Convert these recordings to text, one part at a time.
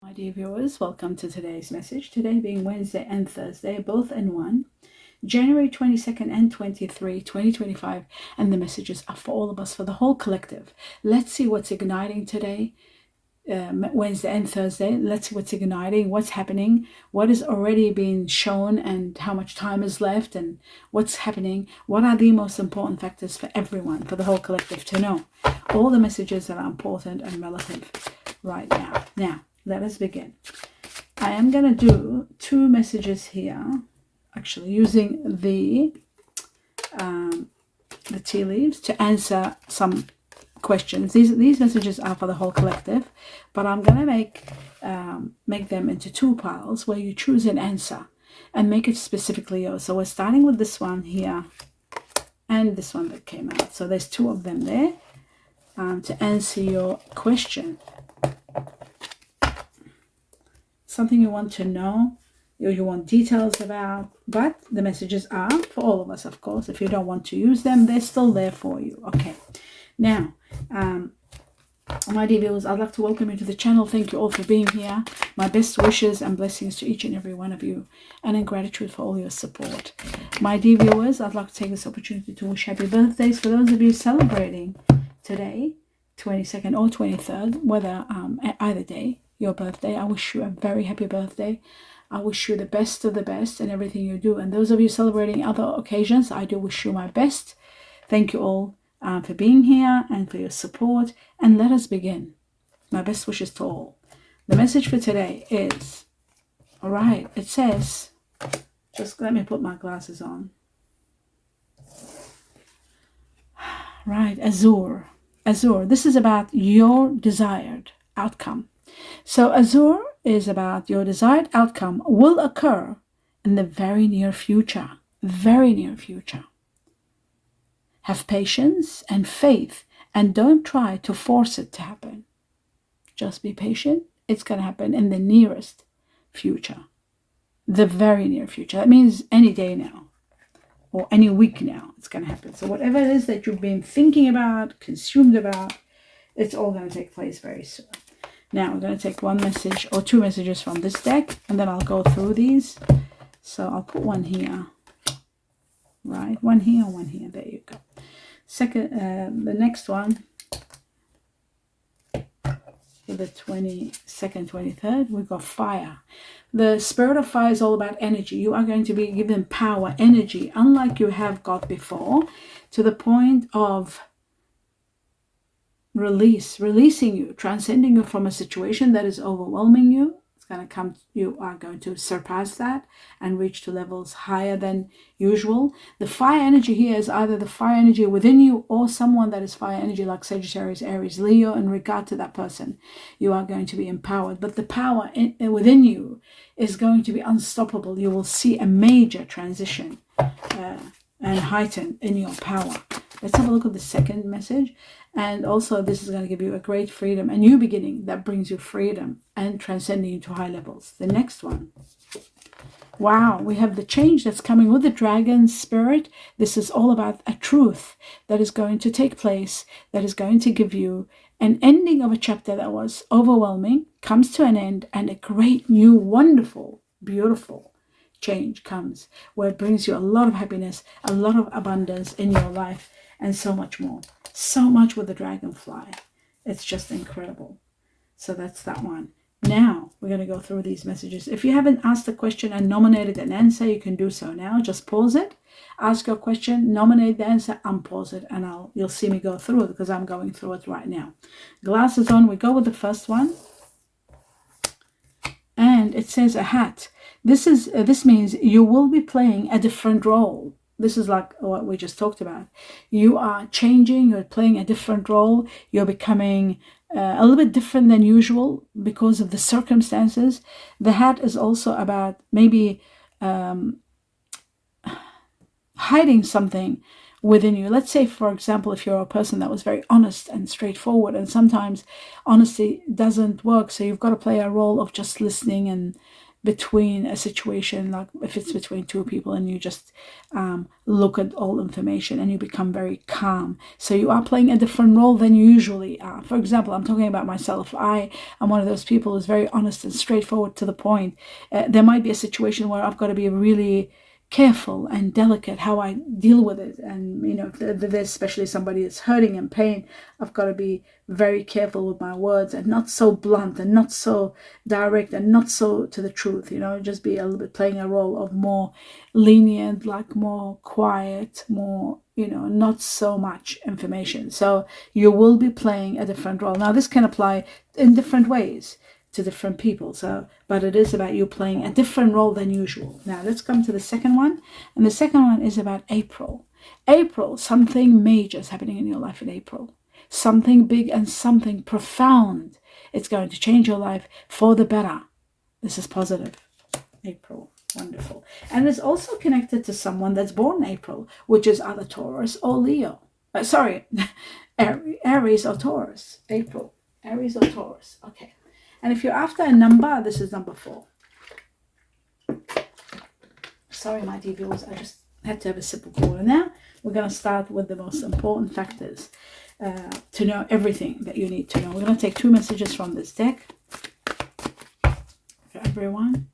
My dear viewers, welcome to today's message. Today being Wednesday and Thursday, both in one, January 22nd and 23, 2025, and the messages are for all of us, for the whole collective. Let's see what's igniting today, Wednesday and Thursday. Let's see what's igniting, what's happening, what is already being shown, and how much time is left, and what's happening. What are the most important factors for everyone, for the whole collective to know? All the messages that are important and relative right now. Now, let us begin. I am going to do two messages here, actually using the tea leaves to answer some questions. These messages are for the whole collective, but I'm going to make them into two piles where you choose an answer and make it specifically yours. So we're starting with this one here and this one that came out. So there's two of them there to answer your question. Something you want to know, you want details about, but the messages are for all of us, of course. If you don't want to use them, they're still there for you. Okay. Now, my dear viewers, I'd like to welcome you to the channel. Thank you all for being here. My best wishes and blessings to each and every one of you, and in gratitude for all your support. My dear viewers, I'd like to take this opportunity to wish happy birthdays for those of you celebrating today, 22nd or 23rd, whether either day, your birthday. I wish you a very happy birthday. I wish you the best of the best in everything you do. And those of you celebrating other occasions, I do wish you my best. Thank you all for being here and for your support. And let us begin. My best wishes to all. The message for today is, all right, it says, just let me put my glasses on. Right, Azure. Azure, this is about your desired outcome. So Azure is about your desired outcome will occur in the very near future. Very near future. Have patience and faith and don't try to force it to happen. Just be patient. It's going to happen in the nearest future. The very near future. That means any day now or any week now it's going to happen. So whatever it is that you've been thinking about, consumed about, it's all going to take place very soon. Now we're going to take one message or two messages from this deck, and then I'll go through these. So I'll put one here, right? One here, one here. There you go. Second, the next one, for the 22nd, 23rd, we've got fire. The spirit of fire is all about energy. You are going to be given power, energy, unlike you have got before, to the point of releasing you, transcending you from a situation that is overwhelming you. It's going to come, you are going to surpass that and reach to levels higher than usual. The fire energy here is either the fire energy within you or someone that is fire energy like Sagittarius, Aries, Leo. In regard to that person, you are going to be empowered, but the power within you is going to be unstoppable. You will see a major transition and heighten in your power. Let's have a look at the second message. And also this is going to give you a great freedom, a new beginning that brings you freedom and transcending you to high levels. The next one. Wow, we have the change that's coming with the dragon spirit. This is all about a truth that is going to take place, that is going to give you an ending of a chapter that was overwhelming, comes to an end, and a great new, wonderful, beautiful change comes where it brings you a lot of happiness, a lot of abundance in your life, and so much more. So much with the dragonfly. It's just incredible. So that's that one. Now we're going to go through these messages. If you haven't asked a question and nominated an answer, you can do so now. Just pause it, ask your question, nominate the answer, unpause it, and you'll see me go through it because I'm going through it right now. Glasses on. We go with the first one, and it says a hat. This means you will be playing a different role. This is like what we just talked about. You are changing, you're playing a different role, you're becoming a little bit different than usual because of the circumstances. The hat is also about maybe hiding something within you. Let's say, for example, if you're a person that was very honest and straightforward, and sometimes honesty doesn't work, so you've got to play a role of just listening and between a situation, like if it's between two people and you just look at all information and you become very calm. So you are playing a different role than you usually are. For example, I'm talking about myself. I am one of those people who's very honest and straightforward to the point. There might be a situation where I've got to be really careful and delicate how I deal with it. And, if there's especially somebody that's hurting and pain, I've got to be very careful with my words and not so blunt and not so direct and not so to the truth, just be a little bit playing a role of more lenient, like more quiet, more, not so much information. So you will be playing a different role. Now, this can apply in different ways to different people, but it is about you playing a different role than usual. Now let's come to the second one, and the second one is about April. Something major is happening in your life in April, something big and something profound. It's going to change your life for the better. This is positive. April, wonderful. And it's also connected to someone that's born in April, which is either Taurus or Leo. Aries or Taurus. April, Aries or Taurus. Okay. And if you're after a number, this is number 4. Sorry, my dear viewers, I just had to have a sip of water. Now, we're going to start with the most important factors to know everything that you need to know. We're going to take 2 messages from this deck for everyone.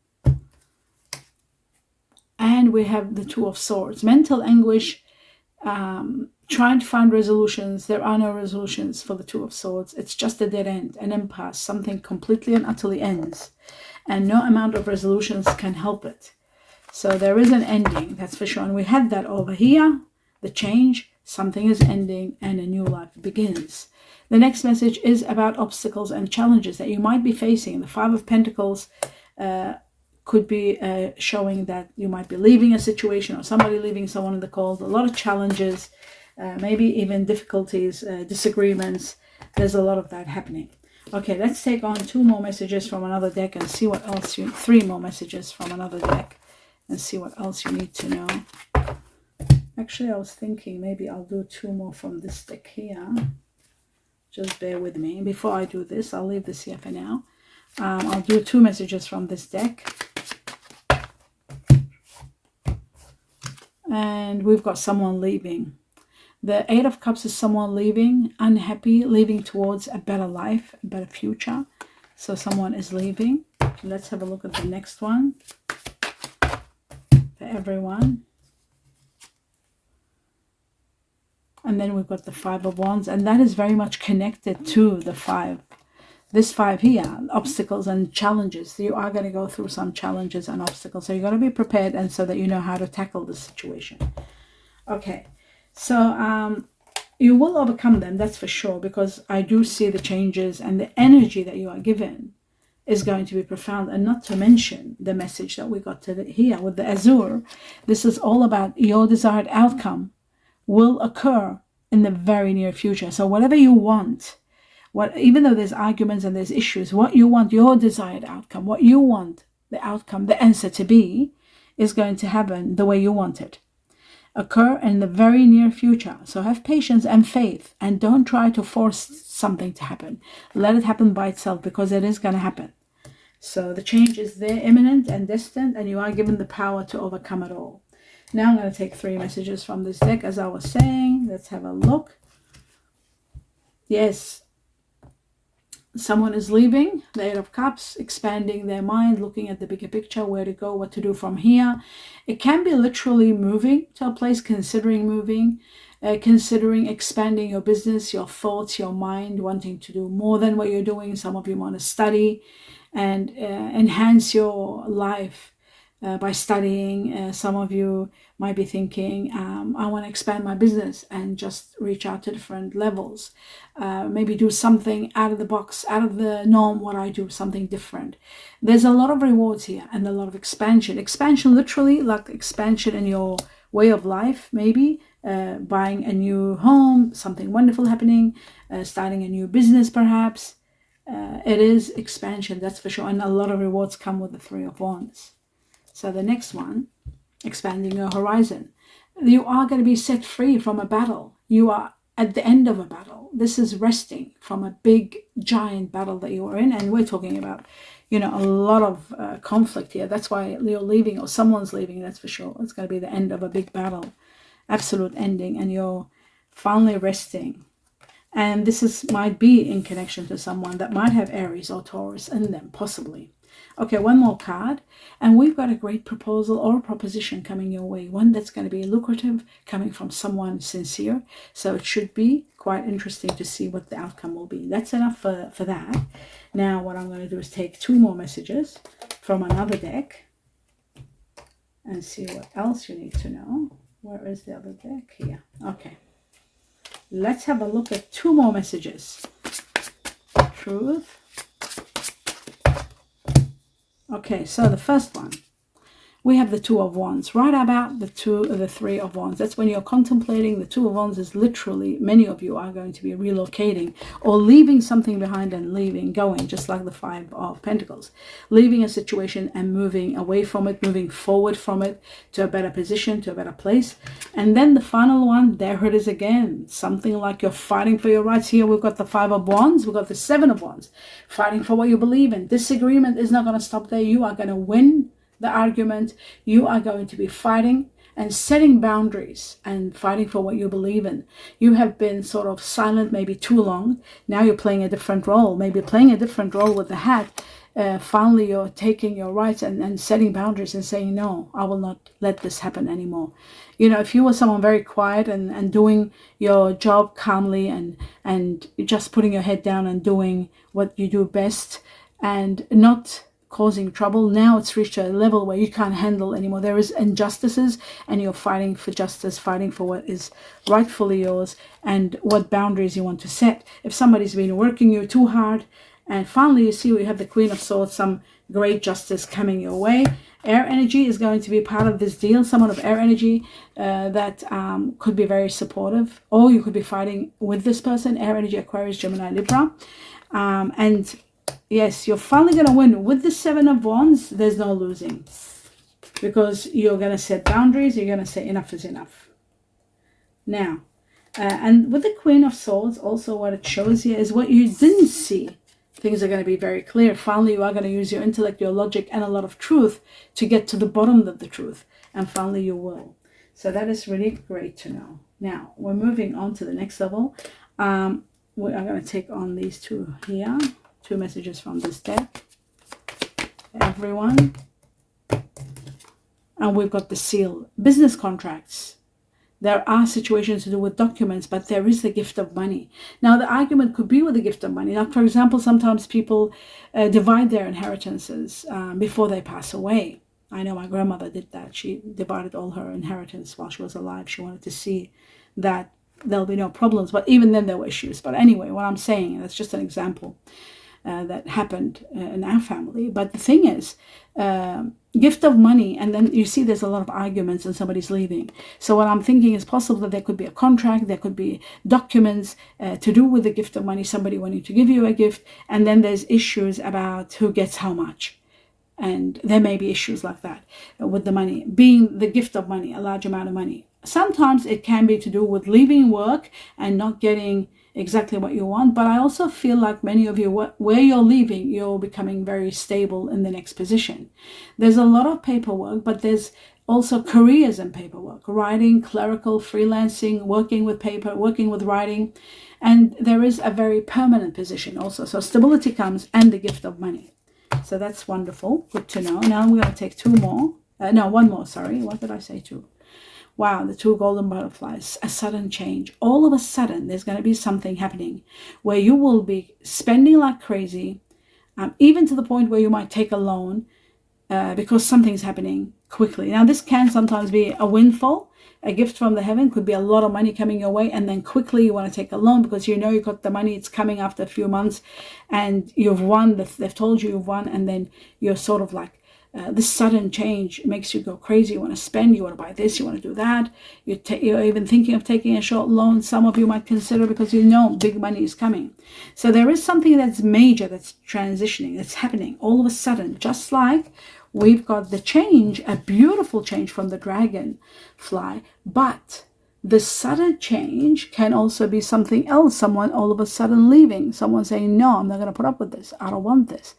And we have the 2 of Swords. Mental anguish, trying to find resolutions. There are no resolutions for the 2 of Swords. It's just a dead end, an impasse. Something completely and utterly ends. And no amount of resolutions can help it. So there is an ending, that's for sure. And we had that over here. The change, something is ending and a new life begins. The next message is about obstacles and challenges that you might be facing. The 5 of Pentacles could be showing that you might be leaving a situation or somebody leaving someone in the cold. A lot of challenges. Maybe even difficulties, disagreements. There's a lot of that happening. Okay, let's take on 2 more messages from another deck and see what else 3 more messages from another deck and see what else you need to know. Actually, I was thinking maybe I'll do 2 more from this deck here. Just bear with me. Before I do this, I'll leave this here for now. I'll do 2 messages from this deck. And we've got someone leaving. The 8 of Cups is someone leaving, unhappy, leaving towards a better life, a better future. So someone is leaving. Let's have a look at the next one for everyone. And then we've got the 5 of Wands, and that is very much connected to the 5. This 5 here, obstacles and challenges. You are going to go through some challenges and obstacles. So you've got to be prepared and so that you know how to tackle the situation. Okay. So you will overcome them, that's for sure, because I do see the changes and the energy that you are given is going to be profound. And not to mention the message that we got here with the Azure. This is all about your desired outcome will occur in the very near future. So whatever you want, even though there's arguments and there's issues, what you want, your desired outcome, what you want the outcome, the answer to be, is going to happen the way you want it. Occur in the very near future. So have patience and faith and don't try to force something to happen. Let it happen by itself because it is going to happen. So the change is there, imminent and distant, and you are given the power to overcome it all. Now I'm going to take 3 messages from this deck as I was saying. Let's have a look. Yes. Someone is leaving, the 8 of Cups, expanding their mind, looking at the bigger picture, where to go, what to do from here. It can be literally moving to a place, considering moving, considering expanding your business, your thoughts, your mind, wanting to do more than what you're doing. Some of you want to study and enhance your life by studying. Some of you might be thinking, I want to expand my business and just reach out to different levels. Maybe do something out of the box, out of the norm, what I do, something different. There's a lot of rewards here and a lot of expansion. Expansion literally like expansion in your way of life, maybe buying a new home, something wonderful happening, starting a new business perhaps. It is expansion, that's for sure. And a lot of rewards come with the 3 of Wands. So the next one, expanding your horizon. You are going to be set free from a battle. You are at the end of a battle. This is resting from a big, giant battle that you are in. And we're talking about a lot of conflict here. That's why you're leaving, or someone's leaving, that's for sure. It's going to be the end of a big battle, absolute ending, and you're finally resting. And this might be in connection to someone that might have Aries or Taurus in them, possibly. Okay, one more card, and we've got a great proposal or proposition coming your way, one that's going to be lucrative, coming from someone sincere. So it should be quite interesting to see what the outcome will be. That's enough for that. Now what I'm going to do is take 2 more messages from another deck and see what else you need to know. Where is the other deck? Here. Okay. Let's have a look at 2 more messages. Truth. Okay, so the first one, we have the 2 of Wands. Right about the 3 of Wands. That's when you're contemplating. The 2 of Wands is literally, many of you are going to be relocating or leaving something behind and going, just like the 5 of Pentacles. Leaving a situation and moving away from it, moving forward from it to a better position, to a better place. And then the final one, there it is again. Something like you're fighting for your rights. Here we've got the 5 of Wands. We've got the 7 of Wands. Fighting for what you believe in. Disagreement is not going to stop there. You are going to win the argument. You are going to be fighting and setting boundaries and fighting for what you believe in. You have been sort of silent maybe too long. Now you're playing a different role, maybe playing a different role with the hat. Finally you're taking your rights and setting boundaries and saying, no, I will not let this happen anymore. If you were someone very quiet and doing your job calmly and just putting your head down and doing what you do best and not causing trouble, now it's reached a level where you can't handle anymore. There is injustices and you're fighting for justice, fighting for what is rightfully yours and what boundaries you want to set. If somebody's been working you too hard, and finally you see we have the Queen of Swords, some great justice coming your way. Air energy is going to be part of this deal. Someone of air energy that could be very supportive, or you could be fighting with this person. Air energy, Aquarius, Gemini, Libra. And yes, you're finally going to win. With the 7 of Wands, there's no losing. Because you're going to set boundaries. You're going to say enough is enough. Now, and with the Queen of Swords, also what it shows here is what you didn't see. Things are going to be very clear. Finally, you are going to use your intellect, your logic, and a lot of truth to get to the bottom of the truth. And finally, you will. So that is really great to know. Now, we're moving on to the next level. We are going to take on these 2 here. 2 messages from this deck. Everyone. And we've got the seal. Business contracts. There are situations to do with documents, but there is the gift of money. Now, the argument could be with the gift of money. Like, for example, sometimes people divide their inheritances before they pass away. I know my grandmother did that. She divided all her inheritance while she was alive. She wanted to see that there'll be no problems. But even then, there were issues. But anyway, what I'm saying, that's just an example that happened in our family. But the thing is, gift of money, and then you see there's a lot of arguments and somebody's leaving. So what I'm thinking is possible that there could be a contract, there could be documents to do with the gift of money, somebody wanting to give you a gift, and then there's issues about who gets how much. And there may be issues like that with the money, being the gift of money, a large amount of money. Sometimes it can be to do with leaving work and not getting exactly what you want, but I also feel like many of you, where you're leaving, you're becoming very stable in the next position. There's a lot of paperwork, but there's also careers in paperwork, writing, clerical, freelancing, working with paper, working with writing, and there is a very permanent position also. So stability comes and the gift of money. So that's wonderful, good to know. Now we're going to take 2 more. One more, sorry. What did I say 2? Wow, the 2 golden butterflies, a sudden change. All of a sudden, there's going to be something happening where you will be spending like crazy, even to the point where you might take a loan because something's happening quickly. Now, this can sometimes be a windfall, a gift from the heaven, could be a lot of money coming your way, and then quickly you want to take a loan because you know you got the money, it's coming after a few months, and you've won, they've told you you've won, and then you're sort of like, this sudden change makes you go crazy. You want to spend, you want to buy this, you want to do that. You're even thinking of taking a short loan. Some of you might consider because you know big money is coming. So there is something that's major, that's transitioning, that's happening all of a sudden. Just like we've got the change, a beautiful change from the dragonfly, but The sudden change can also be something else, someone all of a sudden leaving, someone saying, no, I'm not going to put up with this, I don't want this.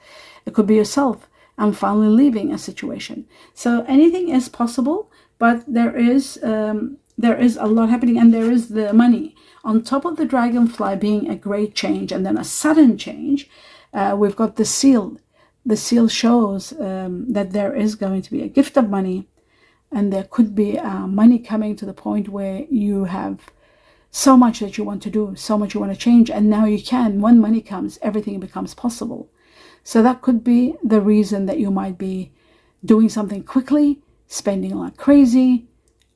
It could be yourself. I'm finally leaving a situation. So anything is possible, but there is a lot happening, and there is the money. On top of the dragonfly being a great change and then a sudden change, we've got the seal. The seal shows that there is going to be a gift of money, and there could be money coming to the point where you have so much that you want to do, so much you want to change, and now you can. When money comes, everything becomes possible. So that could be the reason that you might be doing something quickly, spending like crazy,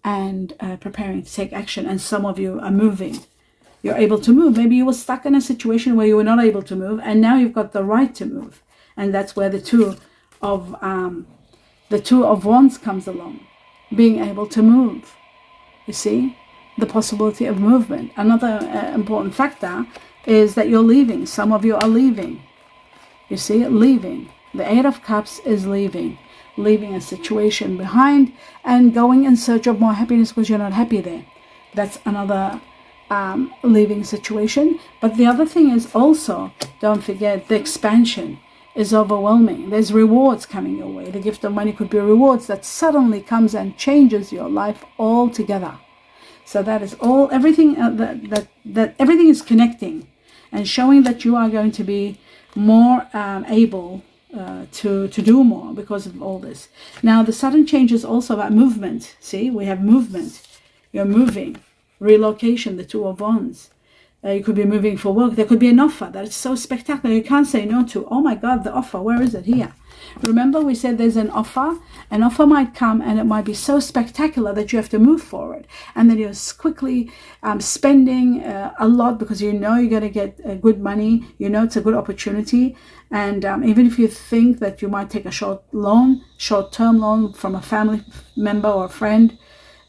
and preparing to take action. And some of you are moving. You're able to move. Maybe you were stuck in a situation where you were not able to move, and now you've got the right to move. And that's where the two of wands comes along, being able to move. You see, the possibility of movement. Another important factor is that you're leaving. Some of you are leaving. You see, leaving. The Eight of Cups is leaving a situation behind and going in search of more happiness because you're not happy there. That's another leaving situation. But the other thing is also, don't forget, the expansion is overwhelming. There's rewards coming your way. The gift of money could be rewards that suddenly comes and changes your life altogether. So that is all, everything that everything is connecting and showing that you are going to be more able to do more because of all this. Now the sudden change is also about movement. See, we have movement. You're moving, relocation, the Two of Wands. You could be moving for work. There could be an offer that is so spectacular you can't say no to. Oh my God, the offer, where is it? Here. Remember we said there's an offer. An offer might come and it might be so spectacular that you have to move forward. And then you're quickly spending a lot because you know you're going to get good money. You know it's a good opportunity. And even if you think that you might take a short-term loan from a family member or a friend,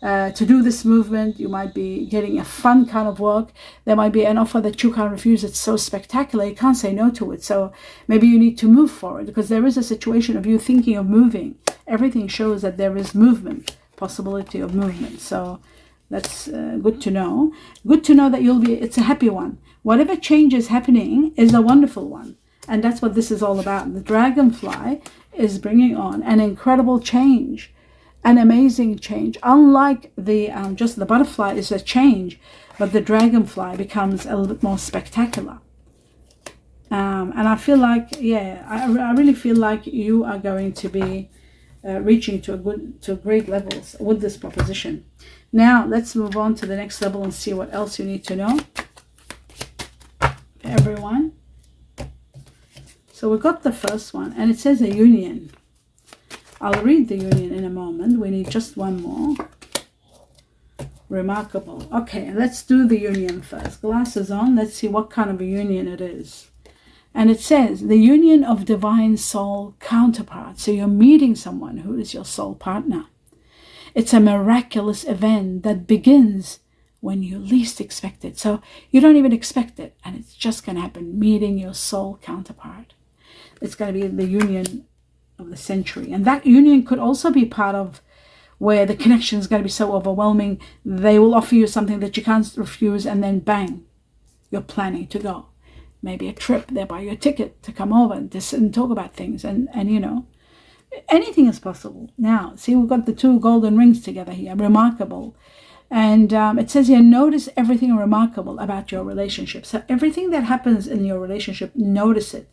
to do this movement, you might be getting a fun kind of work. There might be an offer that you can't refuse. It's so spectacular, you can't say no to it. So maybe you need to move for it because there is a situation of you thinking of moving. Everything shows that there is movement, possibility of movement. So that's good to know. Good to know that it's a happy one. Whatever change is happening is a wonderful one. And that's what this is all about. The dragonfly is bringing on an incredible change. An amazing change. Unlike the just the butterfly is a change, but the dragonfly becomes a little bit more spectacular. And I feel like, yeah, I really feel like you are going to be reaching to great levels with this proposition. Now let's move on to the next level and see what else you need to know, everyone. So we got the first one, and it says a union. I'll read the union in a moment. We need just one more. Remarkable. Okay, let's do the union first. Glasses on. Let's see what kind of a union it is. And it says, the union of divine soul counterpart. So you're meeting someone who is your soul partner. It's a miraculous event that begins when you least expect it. So you don't even expect it. And it's just going to happen. Meeting your soul counterpart. It's going to be the union of the century. And that union could also be part of where the connection is going to be so overwhelming, they will offer you something that you can't refuse, and then bang, you're planning to go. Maybe a trip, they buy you a ticket to come over and to sit and talk about things, and you know, anything is possible. Now, see, we've got the two golden rings together here, remarkable. And it says here, notice everything remarkable about your relationship. So everything that happens in your relationship, notice it.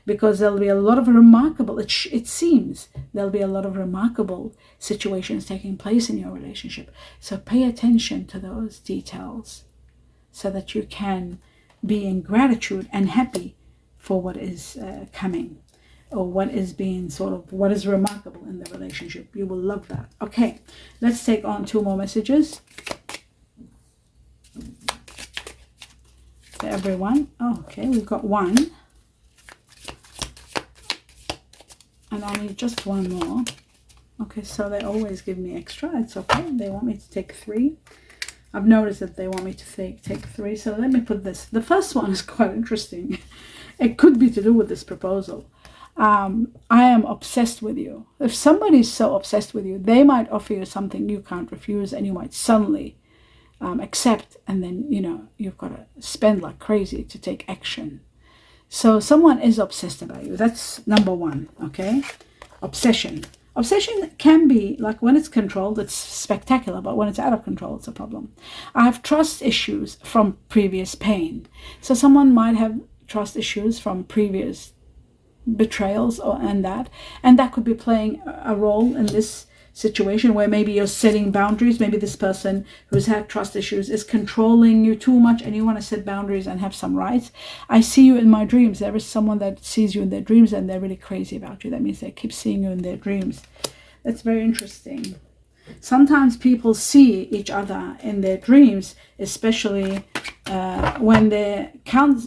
Because there'll be a lot of remarkable, it seems, there'll be a lot of remarkable situations taking place in your relationship. So pay attention to those details so that you can be in gratitude and happy for what is coming, or what is being what is remarkable in the relationship. You will love that. Okay, let's take on two more messages for everyone. Okay, we've got one. And I need just one more. Okay, so they always give me extra. It's okay. They want me to take 3. I've noticed that they want me to take 3. So let me put this. The first one is quite interesting. It could be to do with this proposal. I am obsessed with you. If somebody's so obsessed with you, they might offer you something you can't refuse, and you might suddenly accept, and then, you've got to spend like crazy to take action. So someone is obsessed about you. That's number one, okay? Obsession. Obsession can be, like when it's controlled, it's spectacular, but when it's out of control, it's a problem. I have trust issues from previous pain. So someone might have trust issues from previous betrayals and that could be playing a role in this situation, where maybe you're setting boundaries. Maybe this person who's had trust issues is controlling you too much, and you want to set boundaries and have some rights. I see you in my dreams. There is someone that sees you in their dreams, and they're really crazy about you. That means they keep seeing you in their dreams. That's very interesting. Sometimes people see each other in their dreams, especially when their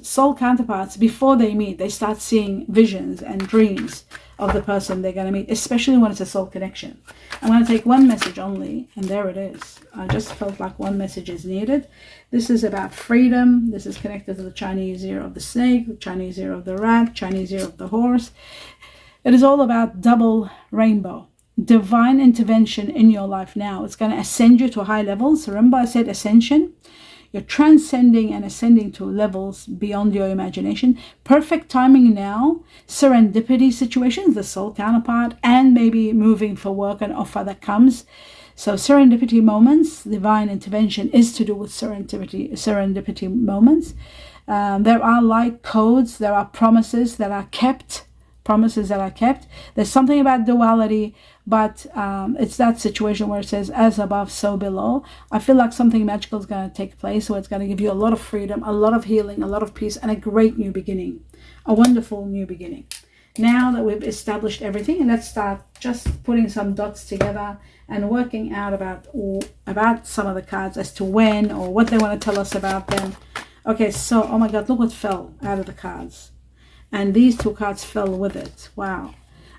soul counterparts, before they meet, they start seeing visions and dreams of the person they're going to meet, especially when it's a soul connection. I'm going to take one message only, and there it is. I just felt like one message is needed. This is about freedom. This is connected to the Chinese year of the snake, the Chinese year of the rat, Chinese year of the horse. It is all about double rainbow. Divine intervention in your life now. It's going to ascend you to high levels. Remember I said ascension? You're transcending and ascending to levels beyond your imagination. Perfect timing now. Serendipity situations, the soul counterpart, and maybe moving for work, an offer that comes. So serendipity moments, divine intervention is to do with serendipity moments. There are light codes. There are promises that are kept. There's something about duality, but it's that situation where it says as above, so below. I feel like something magical is going to take place, where it's going to give you a lot of freedom, a lot of healing, a lot of peace, and a great new beginning, a wonderful new beginning. Now that we've established everything, and let's start just putting some dots together and working out about some of the cards as to when or what they want to tell us about them. Okay, so, oh my God, look what fell out of the cards. And these two cards fell with it. Wow.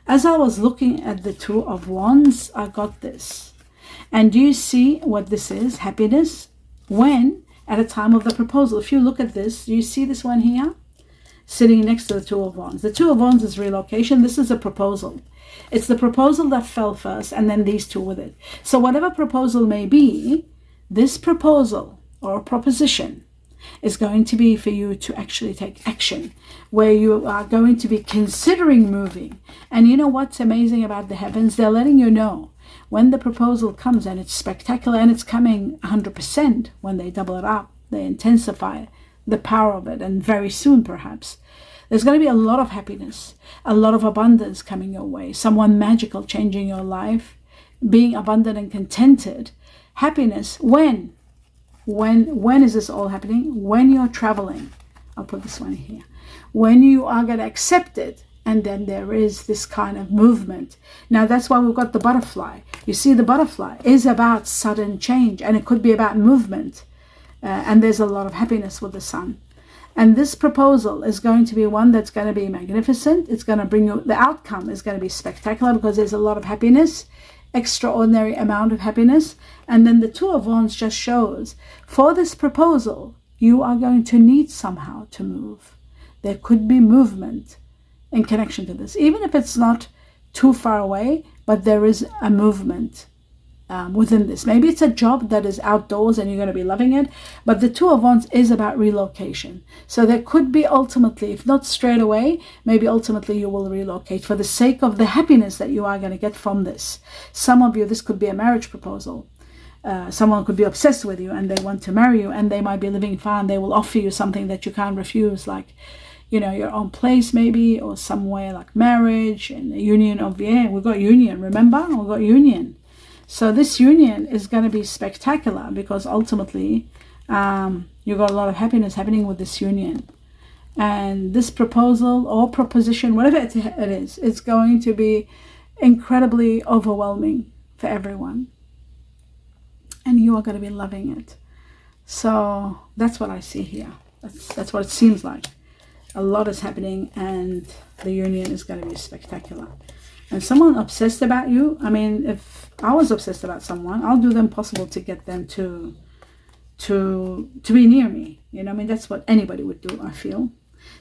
As I was looking at the Two of Wands, I got this. And do you see what this is? Happiness. When? At a time of the proposal. If you look at this, do you see this one here? Sitting next to the Two of Wands. The Two of Wands is relocation. This is a proposal. It's the proposal that fell first, and then these two with it. So whatever proposal may be, this proposal or proposition is going to be for you to actually take action, where you are going to be considering moving. And you know what's amazing about the heavens? They're letting you know when the proposal comes, and it's spectacular, and it's coming 100%. When they double it up, they intensify the power of it, and very soon perhaps there's going to be a lot of happiness, a lot of abundance coming your way, someone magical changing your life, being abundant and contented. Happiness. When is this all happening? When you're traveling. I'll put this one here. When you are going to accept it, and then there is this kind of movement. Now that's why we've got the butterfly. You see, the butterfly is about sudden change, and it could be about movement. And there's a lot of happiness with the sun. And this proposal is going to be one that's going to be magnificent. It's going to bring you, the outcome is going to be spectacular, because there's a lot of happiness, extraordinary amount of happiness. And then the Two of Wands just shows, for this proposal, you are going to need somehow to move. There could be movement in connection to this, even if it's not too far away, but there is a movement within this. Maybe it's a job that is outdoors and you're going to be loving it, but the Two of Wands is about relocation. So there could be ultimately, if not straight away, maybe ultimately you will relocate for the sake of the happiness that you are going to get from this. Some of you, this could be a marriage proposal. Someone could be obsessed with you and they want to marry you, and they might be living far, and they will offer you something that you can't refuse, like, your own place maybe, or somewhere like marriage and a union of, we got union, remember? We got union. So this union is going to be spectacular, because ultimately you got a lot of happiness happening with this union. And this proposal or proposition, whatever it is, it's going to be incredibly overwhelming for everyone. And you are going to be loving it. So that's what I see here. That's what it seems like. A lot is happening, and the union is going to be spectacular. And someone obsessed about you, I mean, if I was obsessed about someone, I'll do the impossible to get them to be near me. I mean, that's what anybody would do, I feel.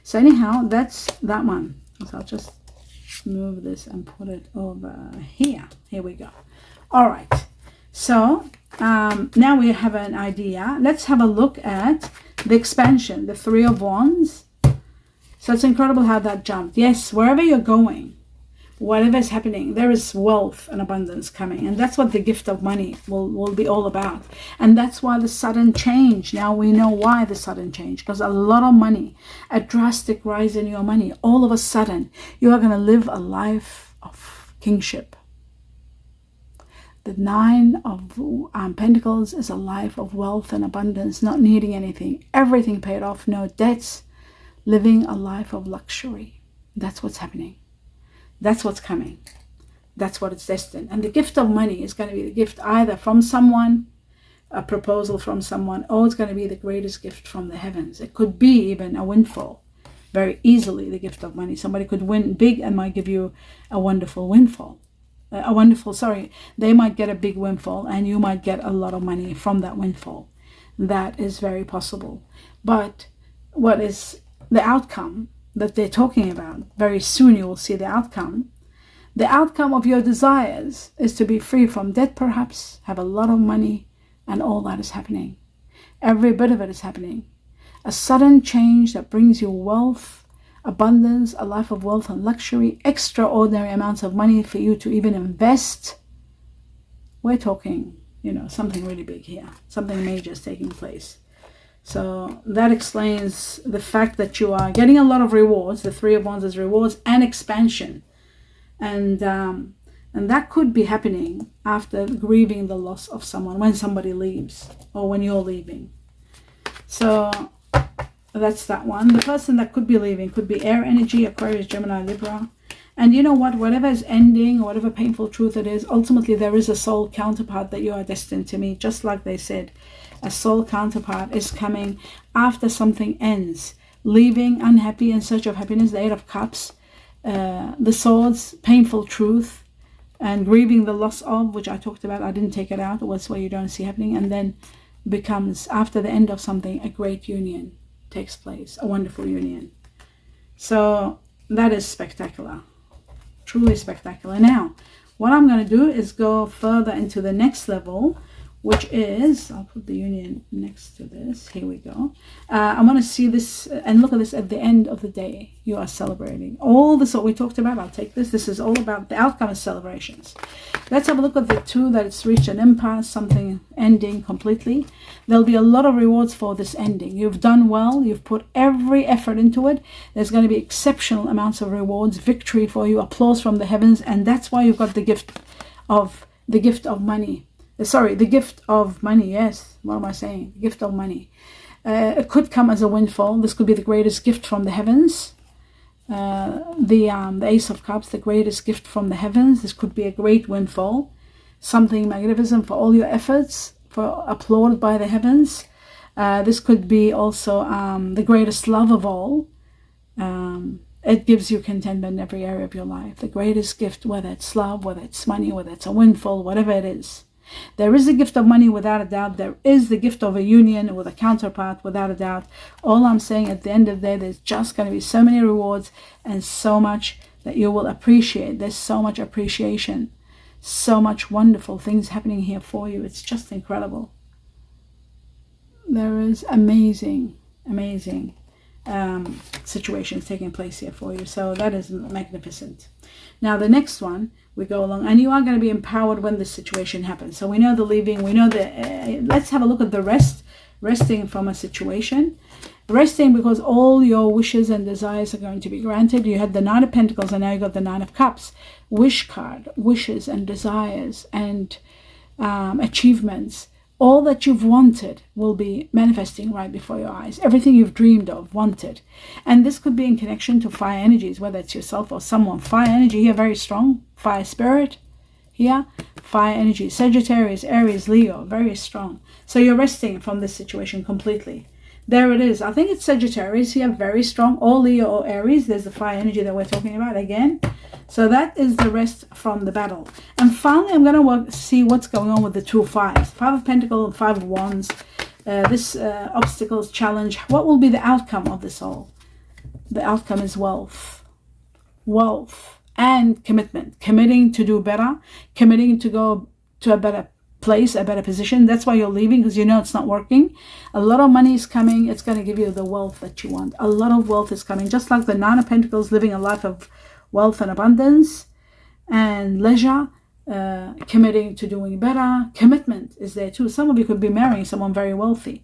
So anyhow, that's that one. So I'll just move this and put it over here. Here we go. All right. So now we have an idea. Let's have a look at the expansion, the Three of Wands. So it's incredible how that jumped. Yes, wherever you're going, whatever is happening, there is wealth and abundance coming. And that's what the gift of money will be all about. And that's why the sudden change. Now we know why the sudden change. Because a lot of money, a drastic rise in your money, all of a sudden, you are going to live a life of kingship. The Nine of Pentacles is a life of wealth and abundance, not needing anything. Everything paid off, no debts. Living a life of luxury. That's what's happening. That's what's coming. That's what it's destined. And the gift of money is going to be the gift either from someone, a proposal from someone, or it's going to be the greatest gift from the heavens. It could be even a windfall. Very easily, the gift of money. Somebody could win big and might give you a wonderful windfall. They might get a big windfall and you might get a lot of money from that windfall. That is very possible. But what is the outcome that they're talking about? Very soon you will see the outcome. The outcome of your desires is to be free from debt, perhaps, have a lot of money, and all that is happening. Every bit of it is happening. A sudden change that brings you wealth, abundance, a life of wealth and luxury, extraordinary amounts of money for you to even invest. We're talking, something really big here. Something major is taking place. So that explains the fact that you are getting a lot of rewards. The Three of Wands is rewards and expansion. And that could be happening after grieving the loss of someone, when somebody leaves or when you're leaving. So that's that one. The person that could be leaving could be air energy, Aquarius, Gemini, Libra. And you know what? Whatever is ending, or whatever painful truth it is, ultimately there is a soul counterpart that you are destined to meet. Just like they said, a soul counterpart is coming after something ends. Leaving, unhappy, in search of happiness, the Eight of Cups. The Swords, painful truth. And grieving the loss of, which I talked about. I didn't take it out. It was what you don't see happening. And then becomes, after the end of something, a great union takes place, a wonderful union. So that is spectacular, truly spectacular. Now what I'm going to do is go further into the next level, which is, I'll put the union next to this, here we go. I want to see this and look at this at the end of the day. You are celebrating all this what we talked about. I'll take this is all about the outcome of celebrations. Let's have a look at the two, that it's reached an impasse, something ending completely. There'll be a lot of rewards for this ending. You've done well, you've put every effort into it. There's going to be exceptional amounts of rewards, victory for you, applause from the heavens, and that's why you've got the gift of money. The gift of money, yes. What am I saying? The gift of money. It could come as a windfall. This could be the greatest gift from the heavens. The Ace of Cups, the greatest gift from the heavens. This could be a great windfall. Something magnificent for all your efforts, for applauded by the heavens. This could be also the greatest love of all. It gives you contentment in every area of your life. The greatest gift, whether it's love, whether it's money, whether it's a windfall, whatever it is. There is the gift of money, without a doubt. There is the gift of a union with a counterpart, without a doubt. All I'm saying, at the end of the day, there's just going to be so many rewards and so much that you will appreciate. There's so much appreciation, so much wonderful things happening here for you. It's just incredible. There is amazing situations taking place here for you. So that is magnificent. Now the next one, we go along, and you are going to be empowered when this situation happens. So we know the leaving, we know the let's have a look at the resting from a situation. Resting because all your wishes and desires are going to be granted. You had the Nine of Pentacles and now you got the Nine of Cups. Wish card, wishes and desires and achievements. All that you've wanted will be manifesting right before your eyes. Everything you've dreamed of, wanted. And this could be in connection to fire energies, whether it's yourself or someone. Fire energy here, very strong. Fire spirit here. Fire energy. Sagittarius, Aries, Leo, very strong. So you're resting from this situation completely. There it is. I think it's Sagittarius here, very strong. Or Leo or Aries. There's the fire energy that we're talking about again. So that is the rest from the battle. And finally, I'm going to see what's going on with the two fives. Five of Pentacles and Five of Wands. This obstacles, challenge. What will be the outcome of this all? The outcome is wealth. Wealth and commitment. Committing to do better. Committing to go to a better place, a better position. That's why you're leaving, because you know it's not working. A lot of money is coming. It's going to give you the wealth that you want. A lot of wealth is coming, just like the Nine of Pentacles, living a life of wealth and abundance and leisure, committing to doing better. Commitment is there too. Some of you could be marrying someone very wealthy,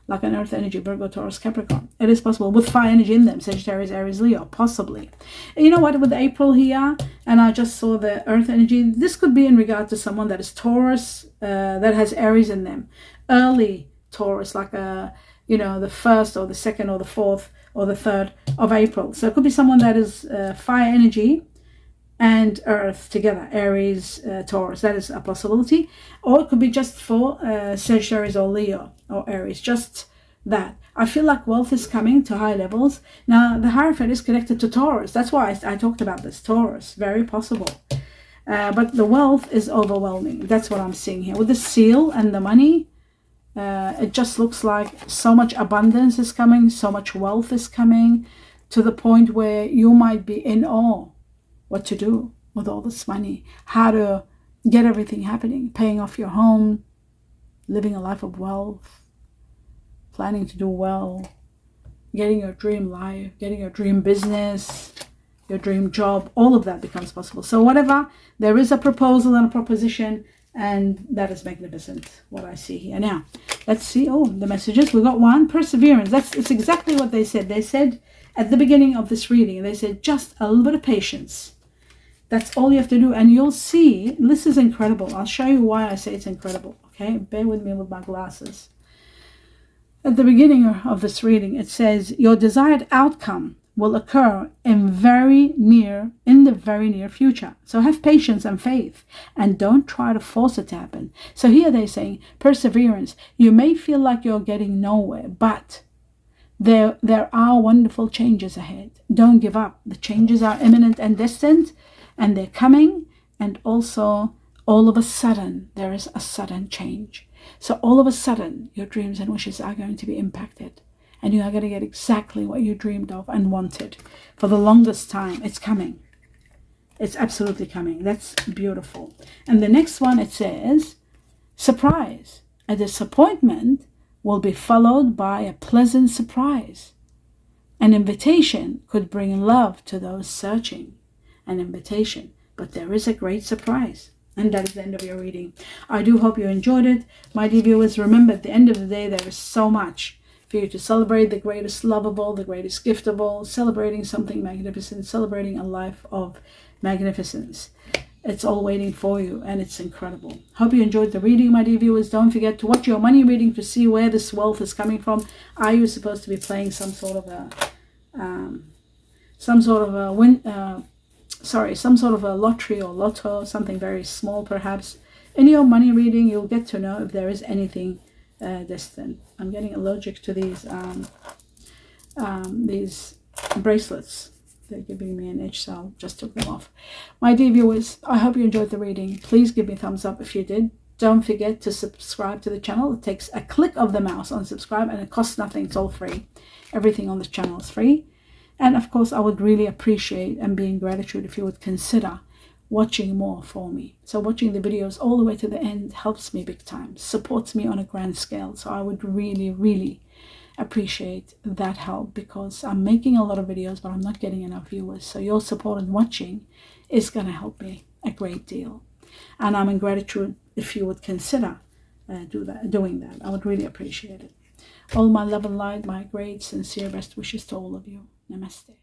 like an earth energy, Virgo, Taurus, Capricorn. It is possible with fire energy in them, Sagittarius, Aries, Leo, possibly. And you know what, with April here, and I just saw the earth energy, this could be in regard to someone that is Taurus, that has Aries in them. Early Taurus, like the 1st or the 2nd or the 4th or the 3rd of April. So it could be someone that is fire energy and earth together, Aries, Taurus. That is a possibility. Or it could be just for Sagittarius or Leo or Aries, just that. I feel like wealth is coming to high levels. Now, the Hierophant is connected to Taurus. That's why I talked about this. Taurus, very possible. But the wealth is overwhelming. That's what I'm seeing here. With the seal and the money, it just looks like so much abundance is coming, so much wealth is coming, to the point where you might be in awe what to do with all this money, how to get everything happening, paying off your home, living a life of wealth, planning to do well, getting your dream life, getting your dream business, your dream job. All of that becomes possible. So whatever, there is a proposal and a proposition, and that is magnificent, what I see here. Now, let's see, the messages. We got one, perseverance. It's exactly what they said. They said at the beginning of this reading, they said just a little bit of patience. That's all you have to do, and you'll see, this is incredible. I'll show you why I say it's incredible, okay? Bear with me with my glasses. At the beginning of this reading, it says, your desired outcome will occur in the very near future. So have patience and faith, and don't try to force it to happen. So here they're saying, perseverance. You may feel like you're getting nowhere, but there are wonderful changes ahead. Don't give up. The changes are imminent and distant, and they're coming, and also all of a sudden there is a sudden change. So all of a sudden your dreams and wishes are going to be impacted, and you are going to get exactly what you dreamed of and wanted for the longest time. It's coming. It's absolutely coming. That's beautiful. And the next one, it says, surprise. A disappointment will be followed by a pleasant surprise. An invitation could bring love to those searching. An invitation, but there is a great surprise. And that is the end of your reading. I do hope you enjoyed it. My dear viewers, remember, at the end of the day, there is so much for you to celebrate. The greatest love of all, the greatest gift of all, celebrating something magnificent, celebrating a life of magnificence. It's all waiting for you, and it's incredible. Hope you enjoyed the reading, my dear viewers. Don't forget to watch your money reading to see where this wealth is coming from. Are you supposed to be playing some sort of a lottery or lotto, something very small perhaps? In your money reading, you'll get to know if there is anything distant. I'm getting allergic to these bracelets. They're giving me an itch, so I just took them off. My dear viewers, I hope you enjoyed the reading. Please give me a thumbs up if you did. Don't forget to subscribe to the channel. It takes a click of the mouse on subscribe, and it costs nothing. It's all free. Everything on this channel is free. And of course, I would really appreciate and be in gratitude if you would consider watching more for me. So watching the videos all the way to the end helps me big time, supports me on a grand scale. So I would really, really appreciate that help, because I'm making a lot of videos, but I'm not getting enough viewers. So your support and watching is going to help me a great deal. And I'm in gratitude if you would consider doing that. I would really appreciate it. All my love and light, my great sincere best wishes to all of you. Namaste.